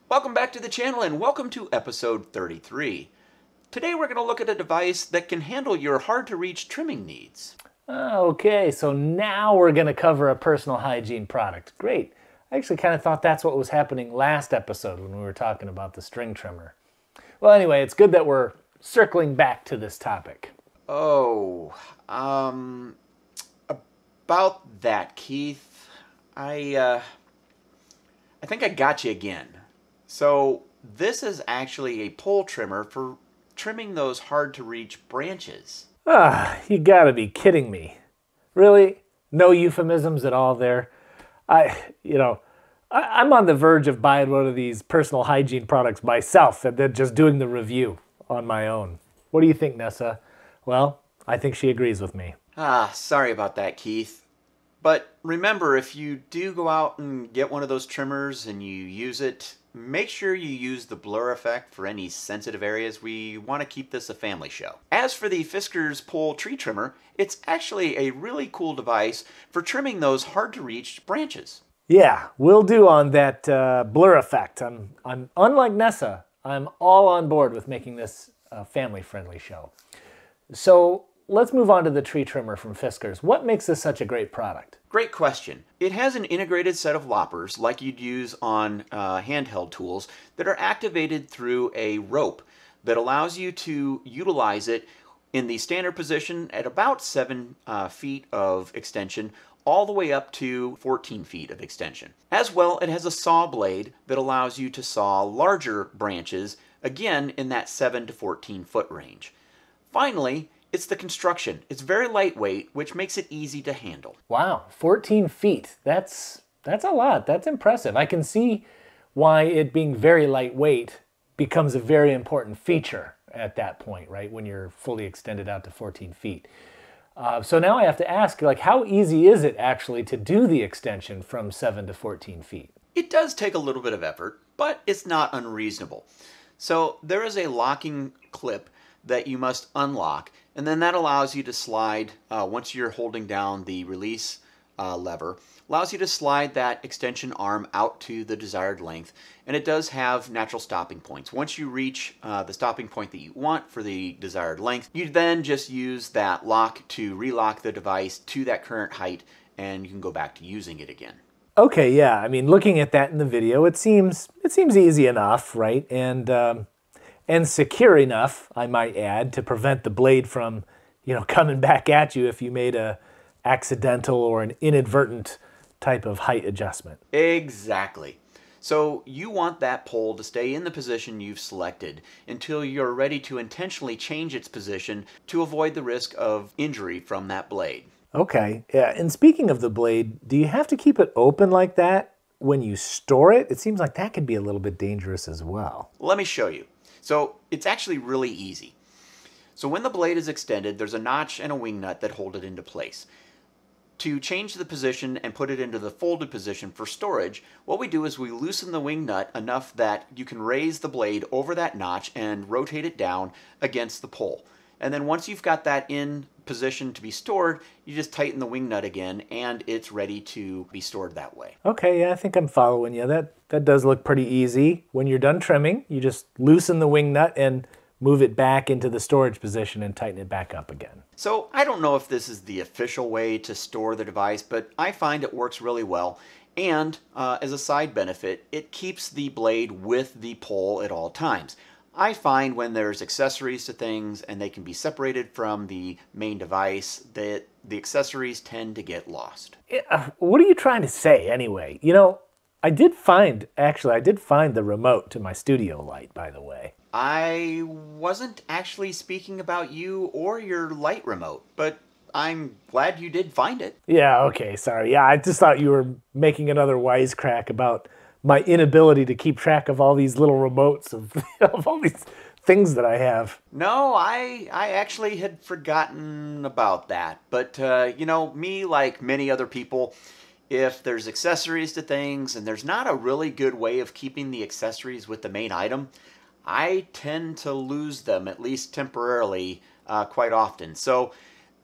Welcome back to the channel and welcome to episode 33. Today we're going to look at a device that can handle your hard-to-reach trimming needs. Okay, so now we're going to cover a personal hygiene product. Great. I actually kind of thought that's what was happening last episode when we were talking about the string trimmer. Well, anyway, it's good that we're circling back to this topic. About that, Keith, I think I got you again. So this is actually a pole trimmer for trimming those hard-to-reach branches. You gotta be kidding me. Really? No euphemisms at all there? I'm on the verge of buying one of these personal hygiene products myself and then just doing the review on my own. What do you think, Nessa? Well, I think she agrees with me. Sorry about that, Keith. But remember, if you do go out and get one of those trimmers and you use it, make sure you use the blur effect for any sensitive areas. We want to keep this a family show. As for the Fiskars pole tree trimmer, it's actually a really cool device for trimming those hard-to-reach branches. Yeah, will do on that blur effect. I'm unlike Nessa. I'm all on board with making this a family-friendly show. So let's move on to the tree trimmer from Fiskars. What makes this such a great product? Great question. It has an integrated set of loppers like you'd use on handheld tools that are activated through a rope that allows you to utilize it in the standard position at about 7 feet of extension all the way up to 14 feet of extension. As well, it has a saw blade that allows you to saw larger branches, again in that 7 to 14 foot range. Finally, it's the construction. It's very lightweight, which makes it easy to handle. Wow, 14 feet. That's a lot. That's impressive. I can see why it being very lightweight becomes a very important feature at that point, right? When you're fully extended out to 14 feet. So now I have to ask, like, how easy is it actually to do the extension from 7 to 14 feet? It does take a little bit of effort, but it's not unreasonable. So there is a locking clip that you must unlock, and then that allows you to slide, once you're holding down the release lever, allows you to slide that extension arm out to the desired length, and it does have natural stopping points. Once you reach the stopping point that you want for the desired length, you then just use that lock to relock the device to that current height, and you can go back to using it again. Okay, yeah, I mean, looking at that in the video, it seems easy enough, right? And secure enough, I might add, to prevent the blade from, coming back at you if you made a accidental or an inadvertent type of height adjustment. Exactly. So you want that pole to stay in the position you've selected until you're ready to intentionally change its position to avoid the risk of injury from that blade. Okay, yeah, and speaking of the blade, do you have to keep it open like that when you store it? It seems like that could be a little bit dangerous as well. Let me show you. So it's actually really easy. So when the blade is extended, there's a notch and a wing nut that hold it into place. To change the position and put it into the folded position for storage, what we do is we loosen the wing nut enough that you can raise the blade over that notch and rotate it down against the pole. And then once you've got that in position to be stored, you just tighten the wing nut again and it's ready to be stored that way. Okay, yeah, I think I'm following you. That does look pretty easy. When you're done trimming, you just loosen the wing nut and move it back into the storage position and tighten it back up again. So I don't know if this is the official way to store the device, but I find it works really well. And as a side benefit, it keeps the blade with the pole at all times. I find when there's accessories to things and they can be separated from the main device that the accessories tend to get lost. What are you trying to say anyway? I did find the remote to my studio light, by the way. I wasn't actually speaking about you or your light remote, but I'm glad you did find it. Yeah, okay, sorry. Yeah, I just thought you were making another wisecrack about my inability to keep track of all these little remotes of all these things that I have. No, I actually had forgotten about that. But, me, like many other people, if there's accessories to things and there's not a really good way of keeping the accessories with the main item, I tend to lose them, at least temporarily, quite often. So,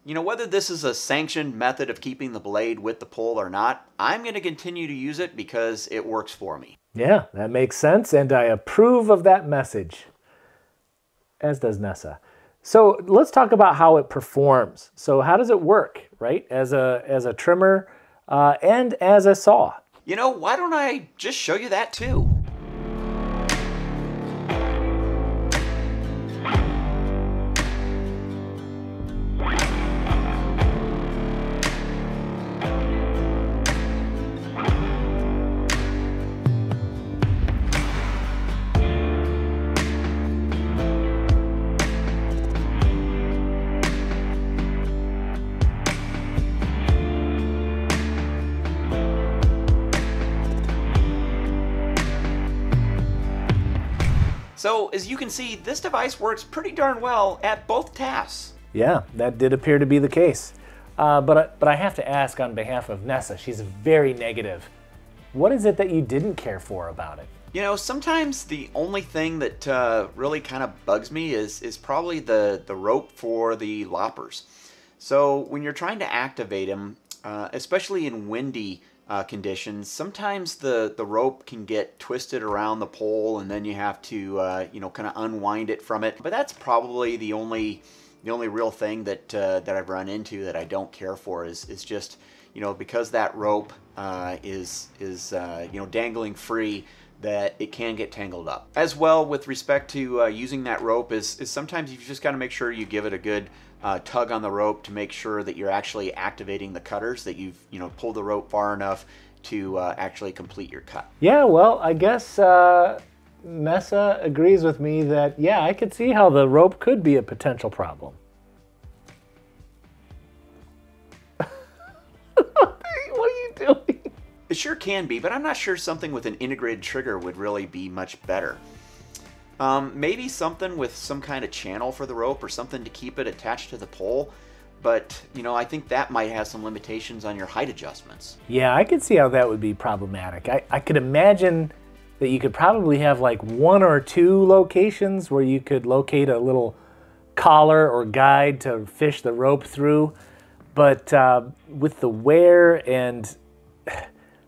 whether this is a sanctioned method of keeping the blade with the pole or not, I'm going to continue to use it because it works for me. Yeah, that makes sense, and I approve of that message, as does Nessa. So let's talk about how it performs. So how does it work, right? As a trimmer and as a saw. You know, why don't I just show you that too? So as you can see, this device works pretty darn well at both tasks. Yeah, that did appear to be the case. But I have to ask on behalf of Nessa, she's very negative. What is it that you didn't care for about it? You know, sometimes the only thing that really kind of bugs me is probably the rope for the loppers. So when you're trying to activate them, especially in windy conditions, sometimes the rope can get twisted around the pole, and then you have to you know, kind of unwind it from it. But that's probably the only real thing that that I've run into that I don't care for is just, you know, because that rope is you know, dangling free, that it can get tangled up. As well, with respect to using that rope is sometimes you just got to make sure you give it a good tug on the rope to make sure that you're actually activating the cutters, that you've, you know, pulled the rope far enough to actually complete your cut. Yeah, well, I guess Nessa agrees with me that, yeah, I could see how the rope could be a potential problem. What are you doing? It sure can be, but I'm not sure something with an integrated trigger would really be much better. Maybe something with some kind of channel for the rope or something to keep it attached to the pole. But, you know, I think that might have some limitations on your height adjustments. Yeah, I could see how that would be problematic. I could imagine that you could probably have like 1 or 2 locations where you could locate a little collar or guide to fish the rope through. But with the wear, and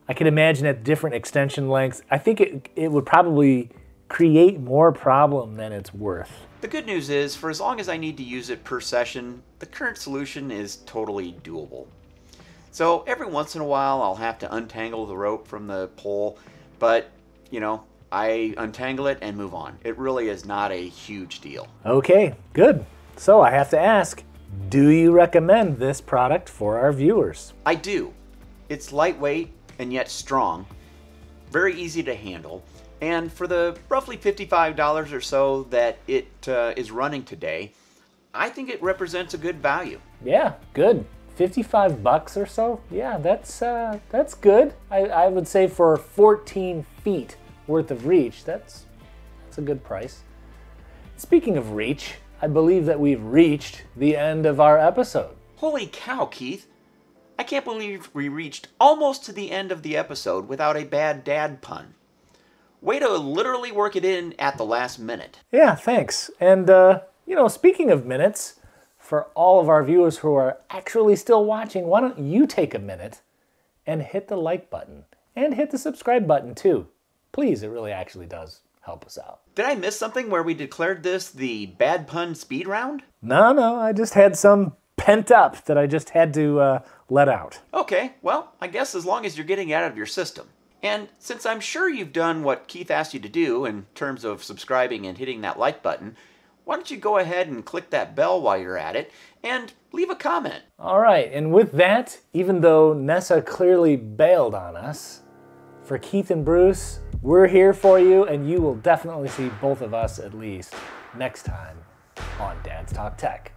I can imagine at different extension lengths, I think it would probably create more problem than it's worth. The good news is, for as long as I need to use it per session, the current solution is totally doable. So every once in a while I'll have to untangle the rope from the pole, but, you know, I untangle it and move on. It really is not a huge deal. Okay, good. So I have to ask, do you recommend this product for our viewers? I do. It's lightweight and yet strong, very easy to handle, and for the roughly $55 or so that it is running today, I think it represents a good value. Yeah, good. 55 bucks or so? Yeah, that's good. I would say for 14 feet worth of reach, that's a good price. Speaking of reach, I believe that we've reached the end of our episode. Holy cow, Keith. I can't believe we reached almost to the end of the episode without a bad dad pun. Way to literally work it in at the last minute. Yeah, thanks. And, you know, speaking of minutes, for all of our viewers who are actually still watching, why don't you take a minute and hit the like button and hit the subscribe button too. Please, it really actually does help us out. Did I miss something where we declared this the bad pun speed round? No, I just had some pent up that I just had to let out. Okay, well, I guess as long as you're getting it out of your system. And since I'm sure you've done what Keith asked you to do in terms of subscribing and hitting that like button, why don't you go ahead and click that bell while you're at it and leave a comment. All right, and with that, even though Nessa clearly bailed on us, for Keith and Bruce, we're here for you, and you will definitely see both of us at least next time on Dad's Talk Tech.